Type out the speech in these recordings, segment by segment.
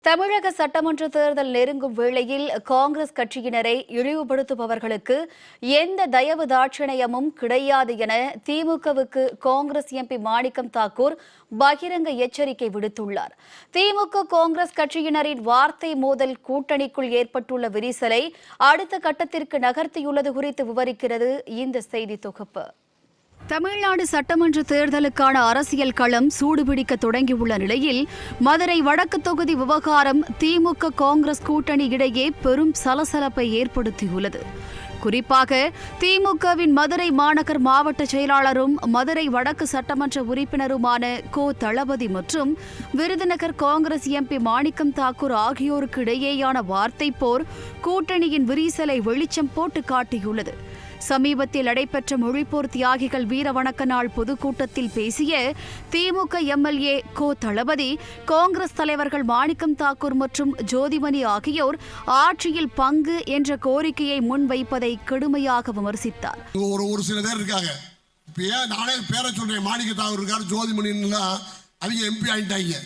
தமிழக சட்டமன்ற தேர்தல் நெருங்கும் வேளையில் காங்கிரஸ் கட்சியினரை இழிவுபடுத்துபவர்களுக்கு எந்த தயவு தாட்சணியமும் கிடையாது என திமுகவுக்கு காங்கிரஸ் எம்பி மாணிக்கம் தாக்கூர் பகிரங்க எச்சரிக்கை விடுத்துள்ளார். திமுக காங்கிரஸ் கட்சியினரின் வார்த்தை மோதல் கூட்டணிக்குள் ஏற்பட்டுள்ள விரிசலை அடுத்த கட்டத்திற்கு நகர்த்தியுள்ளது குறித்து விவரிக்கிறது இந்த செய்தி தொகுப்பு. தமிழ்நாடு சட்டமன்ற தேர்தலுக்கான அரசியல் களம் சூடுபிடிக்க தொடங்கியுள்ள நிலையில் மதுரை வடக்கு தொகுதி விவகாரம் திமுக காங்கிரஸ் கூட்டணி இடையே பெரும் சலசலப்பை ஏற்படுத்தியுள்ளது. குறிப்பாக திமுகவின் மதுரை மாநகர் மாவட்ட செயலாளரும் மதுரை வடக்கு சட்டமன்ற உறுப்பினருமான கோ. தளபதி மற்றும் விருதுநகர் காங்கிரஸ் எம்பி மாணிக்கம் தாக்கூர் ஆகியோருக்கு இடையேயான வார்த்தை போர் கூட்டணியின் விரிசலை வெளிச்சம் போட்டு காட்டியுள்ளது. சமீபத்தில் நடைபெற்ற மொழிப்போர் தியாகிகள் வீரவணக்க நாள் பொதுக்கூட்டத்தில் பேசிய திமுக எம்எல்ஏ கோ. தளபதி காங்கிரஸ் தலைவர்கள் மாணிக்கம் தாக்கூர் மற்றும் ஜோதிமணி ஆகியோர் ஆட்சியில் பங்கு என்ற கோரிக்கையை முன்வைப்பதை கடுமையாக விமர்சித்தார். ஒரு சில பேர் இருக்காங்க, நானே பேரை சொல்றேன், மாணிக்க தாக்கூர் இருக்காரு, ஜோதிமணி அவங்க எம்பி ஆயிட்டாங்க,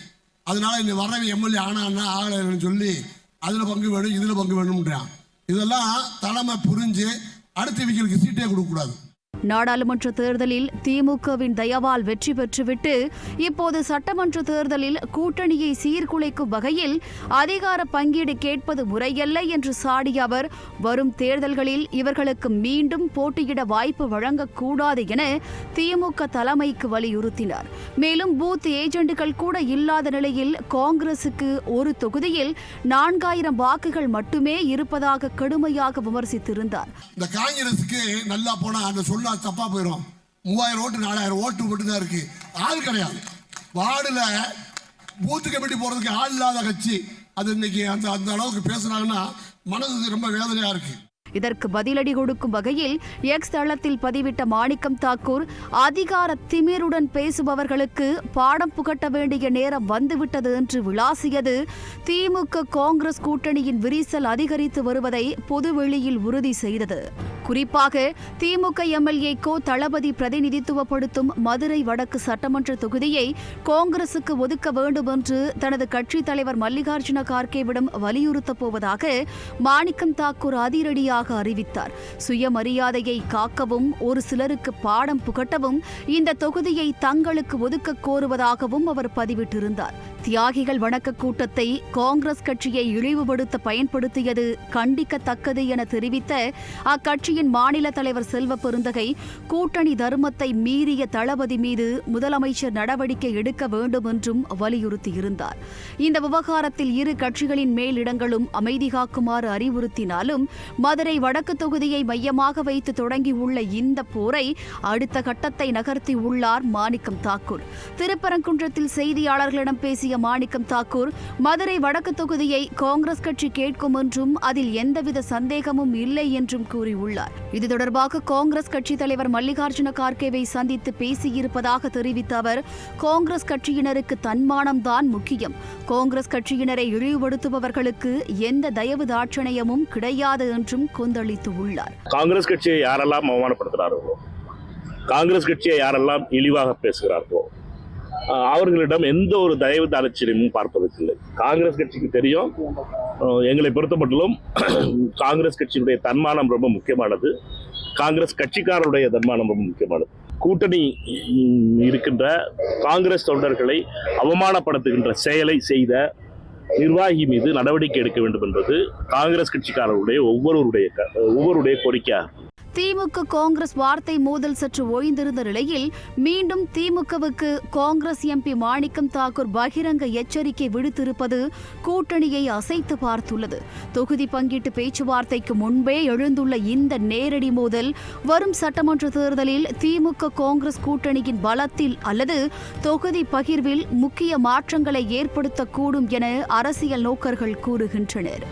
அதனால இந்த வர்றவங்க எம்எல்ஏ ஆனா ஆகலைன்னு சொல்லி அதுல பங்கு வேணும் இதுல பங்கு வேணும்ன்றான். இதெல்லாம் தலைமை புரிஞ்சு அடுத்த இவங்களுக்கு சீட்டே கொடுக்கக்கூடாது. நாடாளுமன்ற தேர்தலில் திமுகவின் தயவால் வெற்றி பெற்றுவிட்டு இப்போது சட்டமன்ற தேர்தலில் கூட்டணியை சீர்குலைக்கும் வகையில் அதிகார பங்கீடு கேட்பது முறையல்ல என்று சாடிய அவர் வரும் தேர்தல்களில் இவர்களுக்கு மீண்டும் போட்டியிட வாய்ப்பு வழங்கக்கூடாது என திமுக தலைமைக்கு வலியுறுத்தினார். மேலும் பூத் ஏஜென்ட்கள் கூட இல்லாத நிலையில் காங்கிரசுக்கு ஒரு தொகுதியில் 4000 வாக்குகள் மட்டுமே இருப்பதாக கடுமையாக விமர்சித்திருந்தார். இந்த காங்கிரசுக்கு நல்லா போனா தப்பா போயிடும். 3000 ஓட்டு 4000 ஓட்டு மட்டும் தான் இருக்கு, ஆள் கிடையாது. வார்டுல பூத்து கமிட்டி போறதுக்கு ஆள் இல்லாத கட்சி. அது இன்னைக்கு அந்த அளவுக்கு பேசுறாங்கன்னா மனது ரொம்ப வேதனையா இருக்கு. இதற்கு பதிலடி கொடுக்கும் வகையில் எக்ஸ் தளத்தில் பதிவிட்ட மாணிக்கம் தாக்கூர் அதிகார திமிருடன் பேசுபவர்களுக்கு பாடம் புகட்ட வேண்டிய நேரம் வந்துவிட்டது என்று விளாசியது திமுக காங்கிரஸ் கூட்டணியின் விரிசல் அதிகரித்து வருவதை பொதுவெளியில் உறுதி செய்தது. குறிப்பாக திமுக எம்எல்ஏ கோ. தளபதி பிரதிநிதித்துவப்படுத்தும் மதுரை வடக்கு சட்டமன்ற தொகுதியை காங்கிரசுக்கு ஒதுக்க வேண்டும் என்று தனது கட்சித் தலைவர் மல்லிகார்ஜுன கார்கேவிடம் வலியுறுத்தப் போவதாக மாணிக்கம் தாக்கூர் அதிரடியாக அறிவித்தார். சுயமரியாதையை காக்கவும் ஒரு சிலருக்கு பாடம் புகட்டவும் இந்த தொகுதியை தங்களுக்கு ஒதுக்க கோருவதாகவும் அவர் பதிவிட்டிருந்தார். தியாகிகள் வணக்க கூட்டத்தை காங்கிரஸ் கட்சியை இழிவுபடுத்த பயன்படுத்தியது கண்டிக்கத்தக்கது என தெரிவித்த அக்கட்சியின் மாநில தலைவர் செல்வ பெருந்தகை கூட்டணி தர்மத்தை மீறிய தளபதி மீது முதலமைச்சர் நடவடிக்கை எடுக்க வேண்டும் என்றும் வலியுறுத்தியிருந்தார். இந்த விவகாரத்தில் இரு கட்சிகளின் மேலிடங்களும் அமைதி காக்குமாறு அறிவுறுத்தினாலும் மதுரை வடக்கு தொகுதியை மையமாக வைத்து தொடங்கியுள்ள இந்த போரை அடுத்த கட்டத்தை நகர்த்தியுள்ளார் மாணிக்கம் தாக்கூர். திருப்பரங்குன்றத்தில் செய்தியாளர்களிடம் பேசிய மாணிக்கம் தாக்கூர் மதுரை வடக்கு தொகுதியை காங்கிரஸ் கட்சி கேட்கும் என்றும் அதில் எந்தவித சந்தேகமும் இல்லை என்றும் கூறியுள்ளார். இது தொடர்பாக காங்கிரஸ் கட்சி தலைவர் மல்லிகார்ஜுன கார்கேவை சந்தித்து பேசியிருப்பதாக தெரிவித்த அவர் காங்கிரஸ் கட்சியினருக்கு தன்மானம்தான் முக்கியம், காங்கிரஸ் கட்சியினரை இழிவுபடுத்துபவர்களுக்கு எந்த தயவு தாட்சணியமும் கிடையாது என்றும் கொந்தளித்துள்ளார். காங்கிரஸ் கட்சியை யாரெல்லாம் அவமானப்படுத்துகிறார்களோ, காங்கிரஸ் கட்சியை யாரெல்லாம் இழிவாக பேசுகிறார்களோ அவர்களிடம் எந்த ஒரு தயவு தாட்சணியமும் பார்ப்பதற்கில்லை. காங்கிரஸ் கட்சிக்கு தெரியும், எங்களை பொறுத்தமட்டிலும் காங்கிரஸ் கட்சியினுடைய தன்மானம் ரொம்ப முக்கியமானது, காங்கிரஸ் கட்சிக்காரருடைய தன்மானம் ரொம்ப முக்கியமானது. கூட்டணி இருக்கின்ற காங்கிரஸ் தொண்டர்களை அவமானப்படுத்துகின்ற செயலை செய்த நிர்வாகி மீது நடவடிக்கை எடுக்க வேண்டும் என்பது காங்கிரஸ் கட்சிக்காரருடைய ஒவ்வொருடைய கோரிக்கையாகும். திமுக காங்கிரஸ் வார்த்தை மோதல் சற்று ஓய்ந்திருந்த நிலையில் மீண்டும் திமுகவுக்கு காங்கிரஸ் எம்பி மாணிக்கம் தாக்கூர் பகிரங்க எச்சரிக்கை விடுத்திருப்பது கூட்டணியை அசைத்து பார்த்துள்ளது. தொகுதி பங்கீட்டு பேச்சுவார்த்தைக்கு முன்பே எழுந்துள்ள இந்த நேரடி மோதல் வரும் சட்டமன்ற தேர்தலில் திமுக காங்கிரஸ் கூட்டணியின் பலத்தில் அல்லது தொகுதி பகிர்வில் முக்கிய மாற்றங்களை ஏற்படுத்தக்கூடும் என அரசியல் நோக்கர்கள் கூறுகின்றனர்.